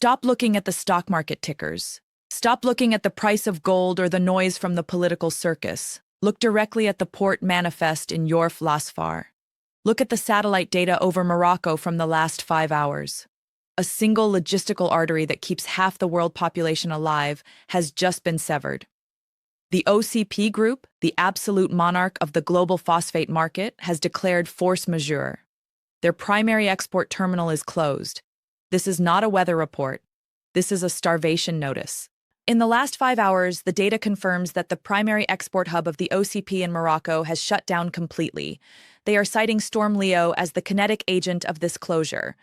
Stop looking at the stock market tickers. Stop looking at the price of gold or the noise from the political circus. Look directly at the port manifest in Jorf Lasfar. Look at the satellite data over Morocco from the last 5 hours. A single logistical artery that keeps half the world population alive has just been severed. The OCP Group, the absolute monarch of the global phosphate market, has declared force majeure. Their primary export terminal is closed. This is not a weather report. This is a starvation notice. In the last 5 hours, the data confirms that the primary export hub of the OCP in Morocco has shut down completely. They are citing Storm Leo as the kinetic agent of this closure.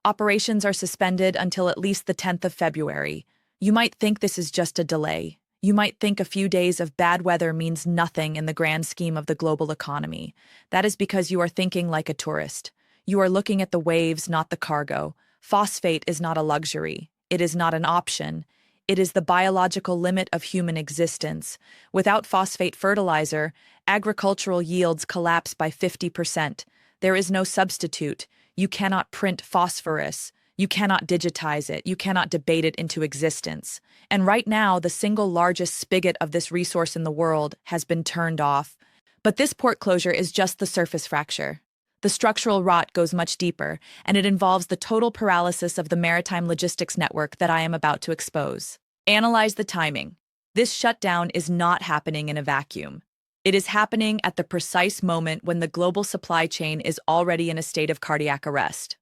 Operations are suspended until at least the 10th of February. You might think this is just a delay. You might think a few days of bad weather means nothing in the grand scheme of the global economy. That is because you are thinking like a tourist. You are looking at the waves, not the cargo. Phosphate is not a luxury. It is not an option. It is the biological limit of human existence. Without phosphate fertilizer, agricultural yields collapse by 50%. There is no substitute. You cannot print phosphorus. You cannot digitize it. You cannot debate it into existence. And right now, the single largest spigot of this resource in the world has been turned off. But this port closure is just the surface fracture. The structural rot goes much deeper, and it involves the total paralysis of the maritime logistics network that I am about to expose. Analyze the timing. This shutdown is not happening in a vacuum. It is happening at the precise moment when the global supply chain is already in a state of cardiac arrest.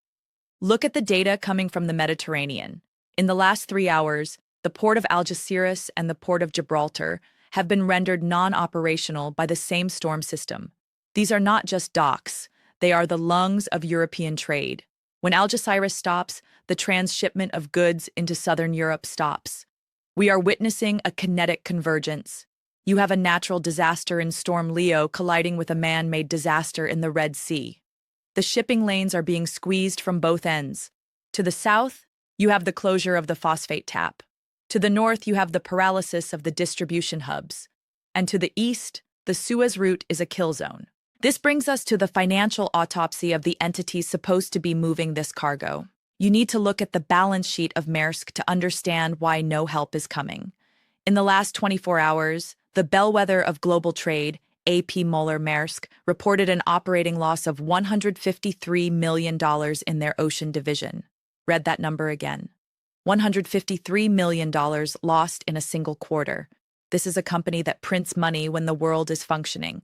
Look at the data coming from the Mediterranean. In the last 3 hours, the port of Algeciras and the port of Gibraltar have been rendered non-operational by the same storm system. These are not just docks. They are the lungs of European trade. When Algeciras stops, the transshipment of goods into southern Europe stops. We are witnessing a kinetic convergence. You have a natural disaster in Storm Leo colliding with a man-made disaster in the Red Sea. The shipping lanes are being squeezed from both ends. To the south, you have the closure of the phosphate tap. To the north, you have the paralysis of the distribution hubs. And to the east, the Suez route is a kill zone. This brings us to the financial autopsy of the entities supposed to be moving this cargo. You need to look at the balance sheet of Maersk to understand why no help is coming. In the last 24 hours, the bellwether of global trade, AP Moller Maersk, reported an operating loss of $153 million in their ocean division. Read that number again. $153 million lost in a single quarter. This is a company that prints money when the world is functioning.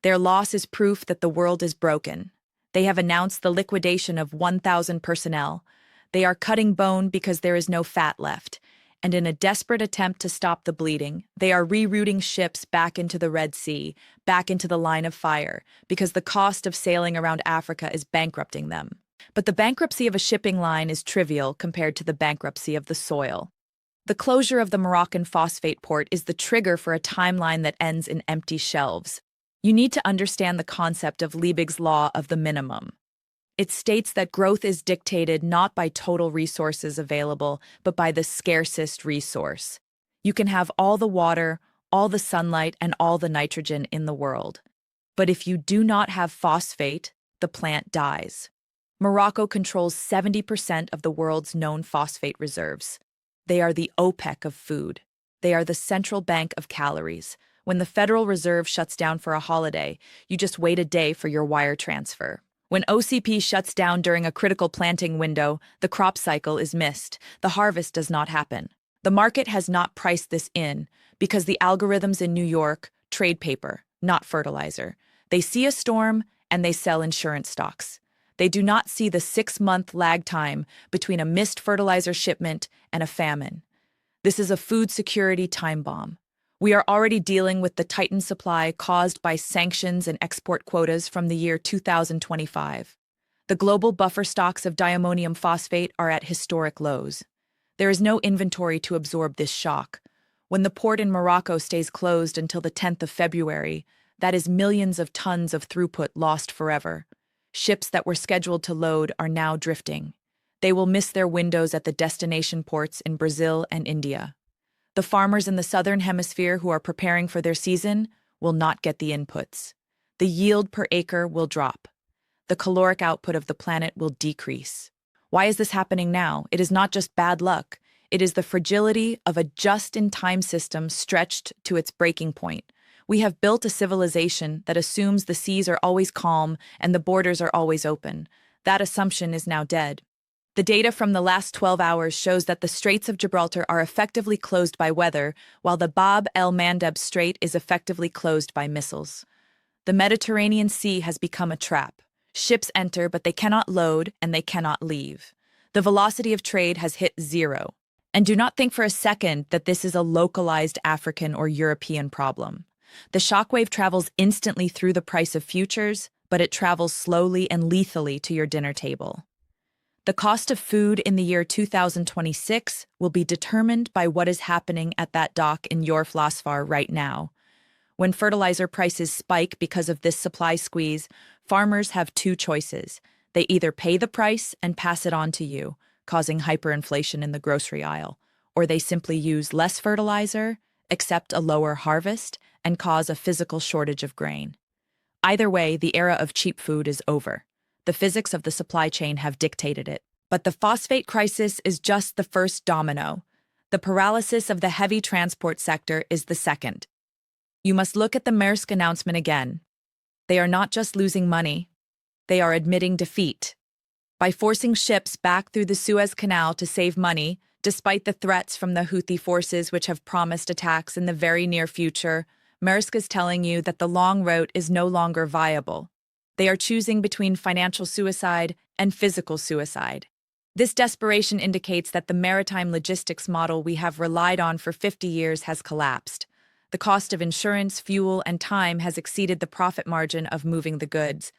Their loss is proof that the world is broken. They have announced the liquidation of 1,000 personnel. They are cutting bone because there is no fat left. And in a desperate attempt to stop the bleeding, they are rerouting ships back into the Red Sea, back into the line of fire, because the cost of sailing around Africa is bankrupting them. But the bankruptcy of a shipping line is trivial compared to the bankruptcy of the soil. The closure of the Moroccan phosphate port is the trigger for a timeline that ends in empty shelves. You need to understand the concept of Liebig's law of the minimum. It states that growth is dictated not by total resources available, but by the scarcest resource. You can have all the water, all the sunlight, and all the nitrogen in the world. But if you do not have phosphate, the plant dies. Morocco controls 70% of the world's known phosphate reserves. They are the OPEC of food. They are the central bank of calories. When the Federal Reserve shuts down for a holiday, you just wait a day for your wire transfer. When OCP shuts down during a critical planting window, the crop cycle is missed. The harvest does not happen. The market has not priced this in because the algorithms in New York trade paper, not fertilizer. They see a storm and they sell insurance stocks. They do not see the 6-month lag time between a missed fertilizer shipment and a famine. This is a food security time bomb. We are already dealing with the tightened supply caused by sanctions and export quotas from the year 2025. The global buffer stocks of diammonium phosphate are at historic lows. There is no inventory to absorb this shock. When the port in Morocco stays closed until the 10th of February, that is millions of tons of throughput lost forever. Ships that were scheduled to load are now drifting. They will miss their windows at the destination ports in Brazil and India. The farmers in the southern hemisphere who are preparing for their season will not get the inputs. The yield per acre will drop. The caloric output of the planet will decrease. Why is this happening now? It is not just bad luck. It is the fragility of a just-in-time system stretched to its breaking point. We have built a civilization that assumes the seas are always calm and the borders are always open. That assumption is now dead. The data from the last 12 hours shows that the Straits of Gibraltar are effectively closed by weather, while the Bab el-Mandeb Strait is effectively closed by missiles. The Mediterranean Sea has become a trap. Ships enter, but they cannot load and they cannot leave. The velocity of trade has hit zero. And do not think for a second that this is a localized African or European problem. The shockwave travels instantly through the price of futures, but it travels slowly and lethally to your dinner table. The cost of food in the year 2026 will be determined by what is happening at that dock in Jorf Lasfar right now. When fertilizer prices spike because of this supply squeeze, farmers have two choices. They either pay the price and pass it on to you, causing hyperinflation in the grocery aisle, or they simply use less fertilizer, accept a lower harvest, and cause a physical shortage of grain. Either way, the era of cheap food is over. The physics of the supply chain have dictated it. But the phosphate crisis is just the first domino. The paralysis of the heavy transport sector is the second. You must look at the Maersk announcement again. They are not just losing money, they are admitting defeat. By forcing ships back through the Suez Canal to save money, despite the threats from the Houthi forces which have promised attacks in the very near future, Maersk is telling you that the long route is no longer viable. They are choosing between financial suicide and physical suicide. This desperation indicates that the maritime logistics model we have relied on for 50 years has collapsed. The cost of insurance, fuel, and time has exceeded the profit margin of moving the goods.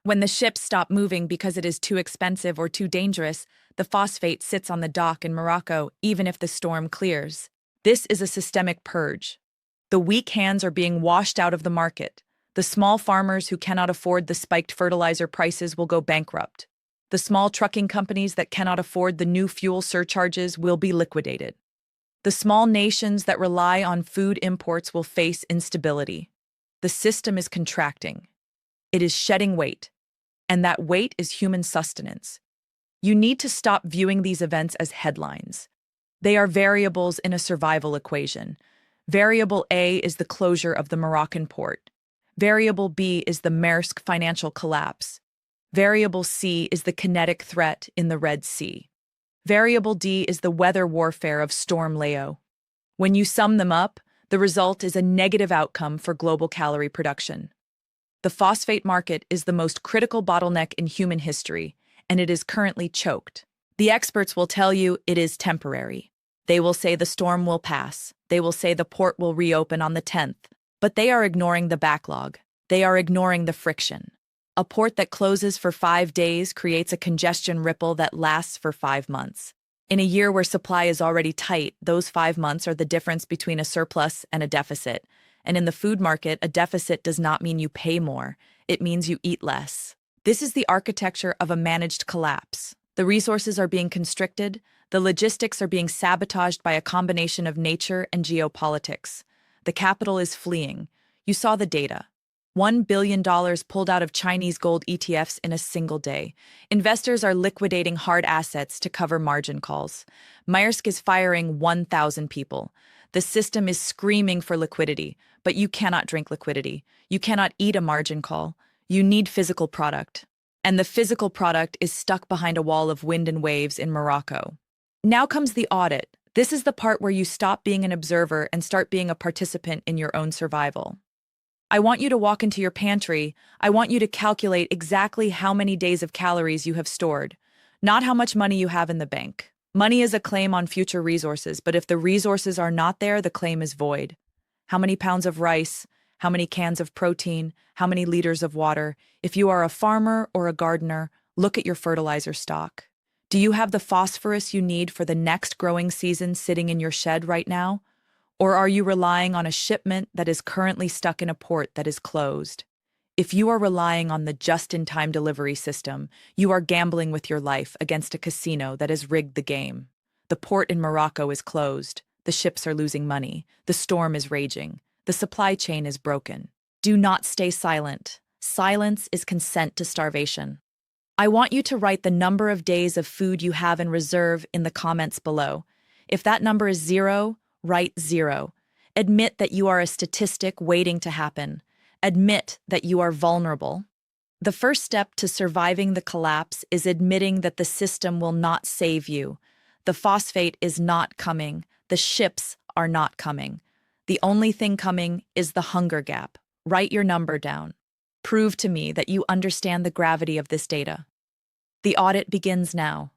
When the ships stop moving because it is too expensive or too dangerous, the phosphate sits on the dock in Morocco, even if the storm clears. This is a systemic purge. The weak hands are being washed out of the market. The small farmers who cannot afford the spiked fertilizer prices will go bankrupt. The small trucking companies that cannot afford the new fuel surcharges will be liquidated. The small nations that rely on food imports will face instability. The system is contracting. It is shedding weight, and that weight is human sustenance. You need to stop viewing these events as headlines. They are variables in a survival equation. Variable A is the closure of the Moroccan port. Variable B is the Maersk financial collapse. Variable C is the kinetic threat in the Red Sea. Variable D is the weather warfare of Storm Leo. When you sum them up, the result is a negative outcome for global calorie production. The phosphate market is the most critical bottleneck in human history, and it is currently choked. The experts will tell you it is temporary. They will say the storm will pass. They will say the port will reopen on the 10th. But they are ignoring the backlog. They are ignoring the friction. A port that closes for 5 days creates a congestion ripple that lasts for 5 months. In a year where supply is already tight, those 5 months are the difference between a surplus and a deficit. And in the food market, a deficit does not mean you pay more. It means you eat less. This is the architecture of a managed collapse. The resources are being constricted. The logistics are being sabotaged by a combination of nature and geopolitics. The capital is fleeing. You saw the data. $1 billion pulled out of Chinese gold ETFs in a single day. Investors are liquidating hard assets to cover margin calls. Maersk is firing 1,000 people. The system is screaming for liquidity, but you cannot drink liquidity. You cannot eat a margin call. You need physical product. And the physical product is stuck behind a wall of wind and waves in Morocco. Now comes the audit. This is the part where you stop being an observer and start being a participant in your own survival. I want you to walk into your pantry. I want you to calculate exactly how many days of calories you have stored, not how much money you have in the bank. Money is a claim on future resources, but if the resources are not there, the claim is void. How many pounds of rice? How many cans of protein? How many liters of water? If you are a farmer or a gardener, look at your fertilizer stock. Do you have the phosphorus you need for the next growing season sitting in your shed right now? Or are you relying on a shipment that is currently stuck in a port that is closed? If you are relying on the just-in-time delivery system, you are gambling with your life against a casino that has rigged the game. The port in Morocco is closed. The ships are losing money. The storm is raging. The supply chain is broken. Do not stay silent. Silence is consent to starvation. I want you to write the number of days of food you have in reserve in the comments below. If that number is 0, write 0. Admit that you are a statistic waiting to happen. Admit that you are vulnerable. The first step to surviving the collapse is admitting that the system will not save you. The phosphate is not coming. The ships are not coming. The only thing coming is the hunger gap. Write your number down. Prove to me that you understand the gravity of this data. The audit begins now.